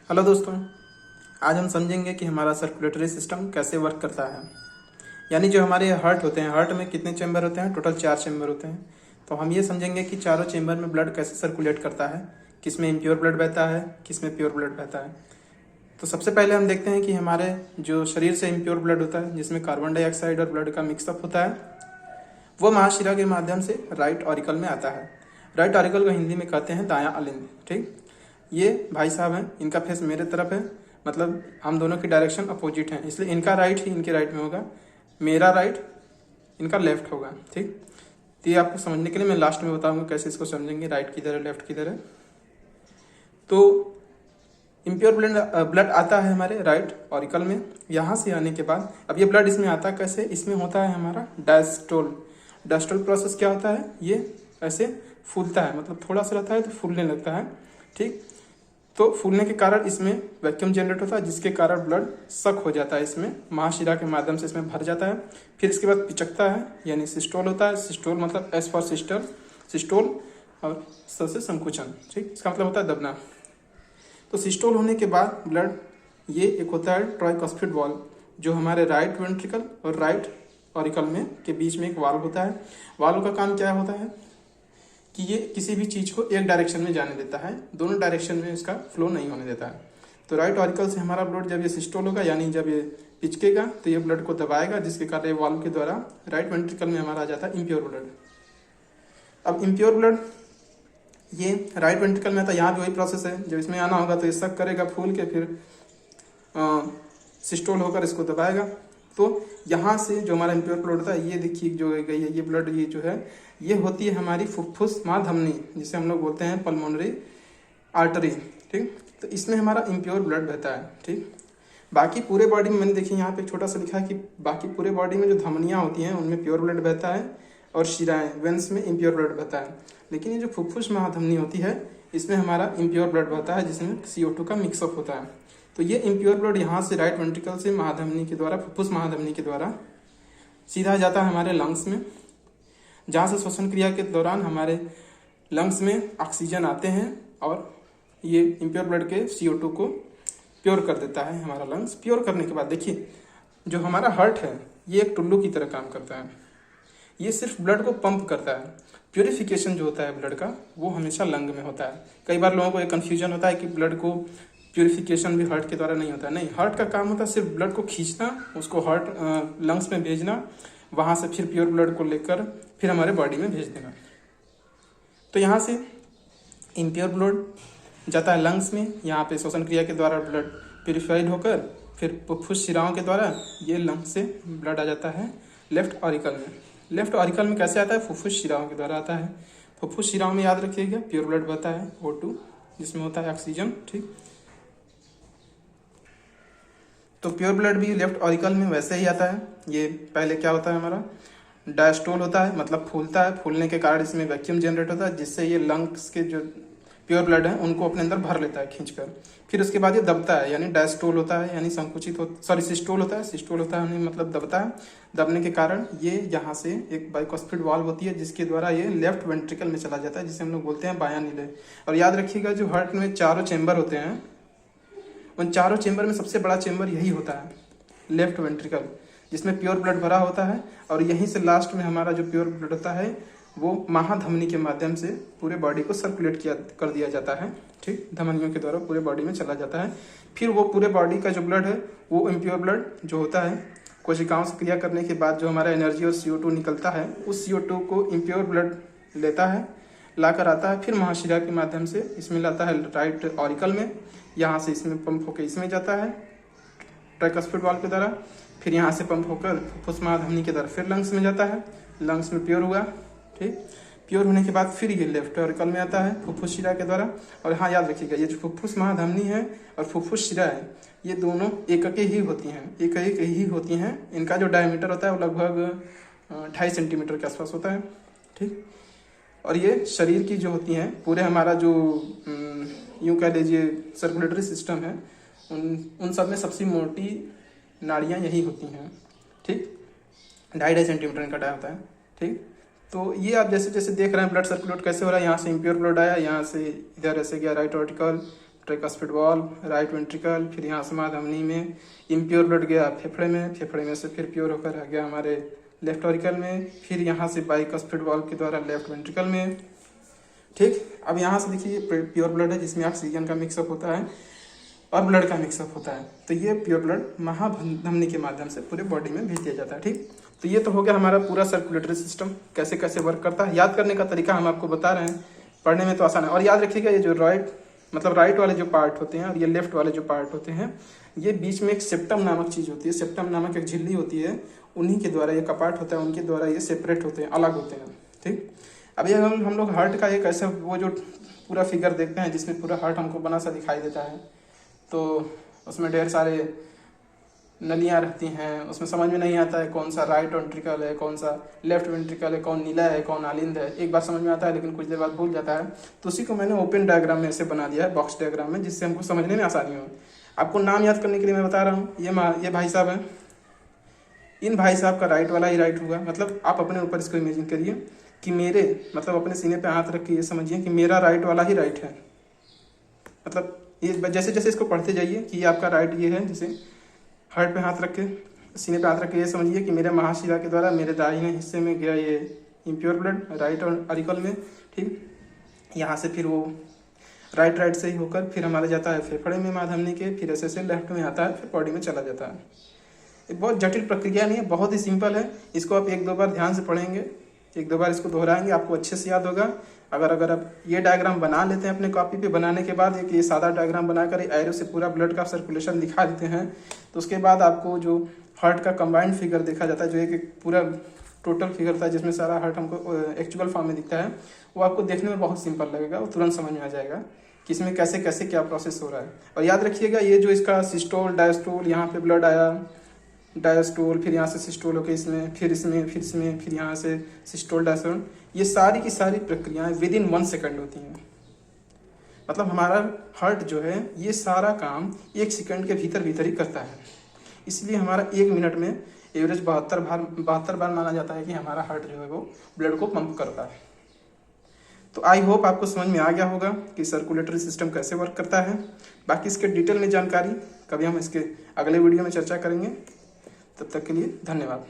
Hello दोस्तों, आज हम समझेंगे कि हमारा सर्कुलेटरी सिस्टम कैसे वर्क करता है। यानी जो हमारे हार्ट होते हैं, हार्ट में कितने चैम्बर होते हैं? टोटल 4 चैम्बर होते हैं। तो हम ये समझेंगे कि चारों चैम्बर में ब्लड कैसे सर्कुलेट करता है, किस में इम्प्योर ब्लड बहता है, किस में प्योर ब्लड बहता है। तो सबसे पहले हम देखते हैं कि हमारे जो शरीर से इम्प्योर ब्लड होता है, जिसमें कार्बन डाइऑक्साइड और ब्लड का मिक्सअप होता है, वो महाशिरा के माध्यम से राइट ऑरिकल में आता है। राइट ऑरिकल को हिंदी में कहते हैं दायां अलिंद। ठीक, ये भाई साहब हैं, इनका फेस मेरे तरफ है, मतलब हम दोनों की डायरेक्शन अपोजिट है, इसलिए इनका राइट ही इनके राइट में होगा, मेरा राइट इनका लेफ्ट होगा। ठीक, तो ये आपको समझने के लिए मैं लास्ट में बताऊंगा कैसे इसको समझेंगे, राइट किधर है लेफ्ट किधर है। तो इम्प्योर ब्लड आता है हमारे राइट ऑरिकल में। यहाँ से आने के बाद अब ये ब्लड इसमें आता कैसे? इसमें होता है हमारा डायस्टोल। डायस्टोल प्रोसेस क्या होता है? ये ऐसे फूलता है, मतलब थोड़ा सा रहता है तो फूलने लगता है। ठीक, तो फूलने के कारण इसमें वैक्यूम जनरेट होता है, जिसके कारण ब्लड सक हो जाता है, इसमें महाशिरा के माध्यम से इसमें भर जाता है। फिर इसके बाद पिचकता है, यानी सिस्टोल होता है। सिस्टोल मतलब एस फॉर सिस्टर, सिस्टोल, और स से संकुचन। ठीक, इसका मतलब होता है दबना। तो सिस्टोल होने के बाद ब्लड, ये एक होता है ट्राइकॉस्फिड वाल्व, जो हमारे राइट वेंट्रिकल और राइट ऑरिकल में के बीच में एक वाल्व होता है। वाल्व का काम क्या होता है कि ये किसी भी चीज को एक डायरेक्शन में जाने देता है, दोनों डायरेक्शन में इसका फ्लो नहीं होने देता है। तो राइट ऑरिकल से हमारा ब्लड जब ये सिस्टोल होगा, यानी जब ये पिचकेगा, तो ये ब्लड को दबाएगा, जिसके कारण ये वाल्व के द्वारा राइट वेंट्रिकल में हमारा आ जाता है इम्प्योर ब्लड। अब इम्प्योर ब्लड ये राइट वेंट्रिकल में आता है, यहाँ भी वही प्रोसेस है। जब इसमें आना होगा तो ये सक करेगा फूल के, फिर सिस्टोल होकर इसको दबाएगा। तो यहाँ से जो हमारा इम्प्योर ब्लड होता है, ये देखिए जो गई है ये ब्लड, ये जो है ये होती है हमारी फुफ्फुस महाधमनी, जिसे हम लोग बोलते हैं पल्मोनरी आर्टरी। ठीक, तो इसमें हमारा इम्प्योर ब्लड बहता है। ठीक, बाकी पूरे बॉडी में मैंने देखिए यहाँ पे एक छोटा सा लिखा है कि बाकी पूरे बॉडी में जो धमनियाँ होती हैं उनमें प्योर ब्लड बहता है, और शिराएं वेंस में इम्प्योर ब्लड बहता है। लेकिन ये जो फुफ्फुस महाधमनी होती है, इसमें हमारा इम्प्योर ब्लड बहता है, जिसमें CO2 का मिक्सअप होता है। तो ये इम्प्योर ब्लड यहाँ से राइट वेंट्रिकल से महाधमनी के द्वारा, फुफ्फुस महाधमनी के द्वारा सीधा जाता है हमारे लंग्स में, जहाँ से श्वसन क्रिया के दौरान हमारे लंग्स में ऑक्सीजन आते हैं, और ये इम्प्योर ब्लड के CO2 को प्योर कर देता है हमारा लंग्स। प्योर करने के बाद देखिए जो हमारा हार्ट है, ये एक टुल्लू की तरह काम करता है। ये सिर्फ ब्लड को पंप करता है। प्योरिफिकेशन जो होता है ब्लड का, वो हमेशा लंग में होता है। कई बार लोगों को एक कन्फ्यूजन होता है कि ब्लड को प्योरिफिकेशन भी हार्ट के द्वारा नहीं होता है। नहीं, हार्ट का काम होता है सिर्फ ब्लड को खींचना, उसको हार्ट लंग्स में भेजना, वहाँ से फिर प्योर ब्लड को लेकर फिर हमारे बॉडी में भेज देना। तो यहाँ से इम्प्योर ब्लड जाता है लंग्स में, यहाँ पे श्वसन क्रिया के द्वारा ब्लड प्योरीफाइड होकर फिर फुफ्फुस शिराओं के द्वारा ये लंग्स से ब्लड आ जाता है लेफ्ट ऑरिकल में। लेफ्ट ऑरिकल में कैसे आता है? फुफ्फुस शिराओं के द्वारा आता है। फुफ्फुस शिराओं में याद रखिएगा प्योर ब्लड बहता है, O2, जिसमें होता है ऑक्सीजन। ठीक, तो प्योर ब्लड भी लेफ्ट ऑरिकल में वैसे ही आता है। ये पहले क्या होता है हमारा डायस्टोल होता है, मतलब फूलता है। फूलने के कारण इसमें वैक्यूम जनरेट होता है, जिससे ये लंग्स के जो प्योर ब्लड है उनको अपने अंदर भर लेता है खींचकर। फिर उसके बाद ये दबता है, यानी डायस्टोल होता है, यानी संकुचित सिस्टोल होता है। सिस्टोल होता है यानी मतलब दबता है। दबने के कारण ये यहाँ से एक बाइकॉस्फिड वाल्व होती है, जिसके द्वारा ये लेफ्ट वेंट्रिकल में चला जाता है, जिसे हम लोग बोलते हैं बायां नीले। और याद रखिएगा जो हार्ट में चारों चेम्बर होते हैं, उन चारों चेम्बर में सबसे बड़ा चेम्बर यही होता है लेफ्ट वेंट्रिकल, जिसमें प्योर ब्लड भरा होता है। और यहीं से लास्ट में हमारा जो प्योर ब्लड होता है, वो महाधमनी के माध्यम से पूरे बॉडी को सर्कुलेट कर दिया जाता है। ठीक, धमनियों के द्वारा पूरे बॉडी में चला जाता है। फिर वो पूरे बॉडी का जो ब्लड है, वो इम्प्योर ब्लड जो होता है, कोशिकाओं से क्रिया करने के बाद जो हमारा एनर्जी और CO2 निकलता है, उस CO2 को इम्प्योर ब्लड लेता है, लाकर आता है, फिर महाशिरा के माध्यम से इसमें लाता है राइट ऑरिकल में। यहाँ से इसमें पंप होकर इसमें जाता है ट्राइकॉस्फिड वाल्व के द्वारा। फिर यहाँ से पंप होकर फुफ्फुस महाधमनी के द्वारा फिर लंग्स में जाता है। लंग्स में प्योर हुआ। ठीक, प्योर होने के बाद फिर ये लेफ्ट ऑरिकल में आता है फुफ्फुस शिरा के द्वारा। और हाँ, याद रखिएगा ये जो फुफ्फुस महाधमनी है और फुफ्फुस शिरा है, ये दोनों एकके ही होती हैं, एक ही होती हैं। इनका जो डायमीटर होता है वो लगभग 2.5 सेंटीमीटर के आसपास होता है। ठीक, और ये शरीर की जो होती हैं, पूरे हमारा जो यूँ कह लीजिए सर्कुलेटरी सिस्टम है, उन सब में सबसे मोटी नाड़ियाँ यही होती हैं। ठीक, 2.5 सेंटीमीटर इनका डाया होता है। ठीक, तो ये आप जैसे जैसे देख रहे हैं ब्लड सर्कुलेट कैसे हो रहा है। यहाँ से इम्प्योर ब्लड आया, यहाँ से इधर ऐसे गया right auricle, tricuspid valve, right ventricle, फिर यहाँ से महाधमनी में इम्प्योर ब्लड गया फेफड़े में से फिर प्योर होकर आ गया हमारे लेफ्ट ऑरिकल में, फिर यहाँ से बाइकस्पिड वॉल्व के द्वारा लेफ्ट वेंट्रिकल में। ठीक, अब यहाँ से देखिए प्योर ब्लड है जिसमें ऑक्सीजन का मिक्सअप होता है और ब्लड का मिक्सअप होता है, तो ये प्योर ब्लड महाधमनी के माध्यम से पूरे बॉडी में भेज दिया जाता है। ठीक, तो ये तो हो गया हमारा पूरा सर्कुलेटरी सिस्टम कैसे कैसे वर्क करता है। याद करने का तरीका हम आपको बता रहे हैं, पढ़ने में तो आसान है। और याद रखिएगा ये जो राइट वाले जो पार्ट होते हैं और ये लेफ्ट वाले जो पार्ट होते हैं, ये बीच में एक सेप्टम नामक चीज होती है, सेप्टम नामक एक झिल्ली होती है, उन्हीं के द्वारा ये कपाट होता है, उनके द्वारा ये सेपरेट होते हैं, अलग होते हैं। ठीक, अब ये हम लोग हार्ट का एक ऐसा वो जो पूरा फिगर देखते हैं जिसमें पूरा हार्ट हमको बना सा दिखाई देता है, तो उसमें ढेर सारे नलियाँ रहती हैं, उसमें समझ में नहीं आता है कौन सा राइट वेंट्रिकल है, कौन सा लेफ्ट वेंट्रिकल है, कौन नीला है, कौन आलिंद है। एक बार समझ में आता है लेकिन कुछ देर बाद भूल जाता है। तो उसी को मैंने ओपन डायग्राम में ऐसे बना दिया है, बॉक्स डायग्राम में, जिससे हमको समझने में आसानी हो। आपको नाम याद करने के लिए मैं बता रहा हूँ, ये भाई साहब हैं, इन भाई साहब का राइट वाला ही राइट होगा। मतलब आप अपने ऊपर इसको इमेजिन करिए कि मेरे मतलब अपने सीने पे हाथ रख के ये समझिए कि मेरा राइट वाला ही राइट है। मतलब ये जैसे जैसे इसको पढ़ते जाइए कि ये आपका राइट ये है, जैसे हार्ट पे हाथ रख के सीने पे हाथ रख के ये समझिए कि मेरे महाशिरा के द्वारा मेरे दाहिने हिस्से में गया ये इम्प्योर ब्लड राइट ऑरिकल में। ठीक, यहाँ से फिर वो राइट से ही होकर फिर हमारा जाता है फेफड़े में महाधमनी के, फिर ऐसे लेफ्ट में आता है, फिर बॉडी में चला जाता है। ये बहुत जटिल प्रक्रिया नहीं है, बहुत ही सिंपल है। इसको आप 1-2 बार ध्यान से पढ़ेंगे, 1-2 बार इसको दोहराएंगे, आपको अच्छे से याद होगा। अगर आप ये डायग्राम बना लेते हैं अपने कॉपी पे, बनाने के बाद एक ये सादा डायग्राम बनाकर एरो से पूरा ब्लड का सर्कुलेशन दिखा देते हैं, तो उसके बाद आपको जो हार्ट का कंबाइंड फिगर देखा जाता है, जो एक पूरा टोटल फिगर था जिसमें सारा हार्ट हमको एक्चुअल फॉर्म में दिखता है, वो आपको देखने में बहुत सिंपल लगेगा, वो तुरंत समझ में आ जाएगा कि इसमें कैसे कैसे क्या प्रोसेस हो रहा है। और याद रखिएगा ये जो इसका सिस्टोल डायस्टोल, यहाँ पे ब्लड आया डायस्टोल, फिर यहाँ से सिस्टोल होकर इसमें, फिर यहाँ से सिस्टोल डायस्टोल, ये सारी की सारी प्रक्रियाएं विदिन 1 सेकंड होती हैं। मतलब हमारा हार्ट जो है ये सारा काम 1 सेकंड के भीतर ही करता है। इसलिए हमारा 1 मिनट में एवरेज 72 बार माना जाता है कि हमारा हार्ट जो है वो ब्लड को पंप करता है। तो आई होप आपको समझ में आ गया होगा कि सर्कुलेटरी सिस्टम कैसे वर्क करता है। बाकी इसके डिटेल में जानकारी कभी हम इसके अगले वीडियो में चर्चा करेंगे। तब तक के लिए धन्यवाद।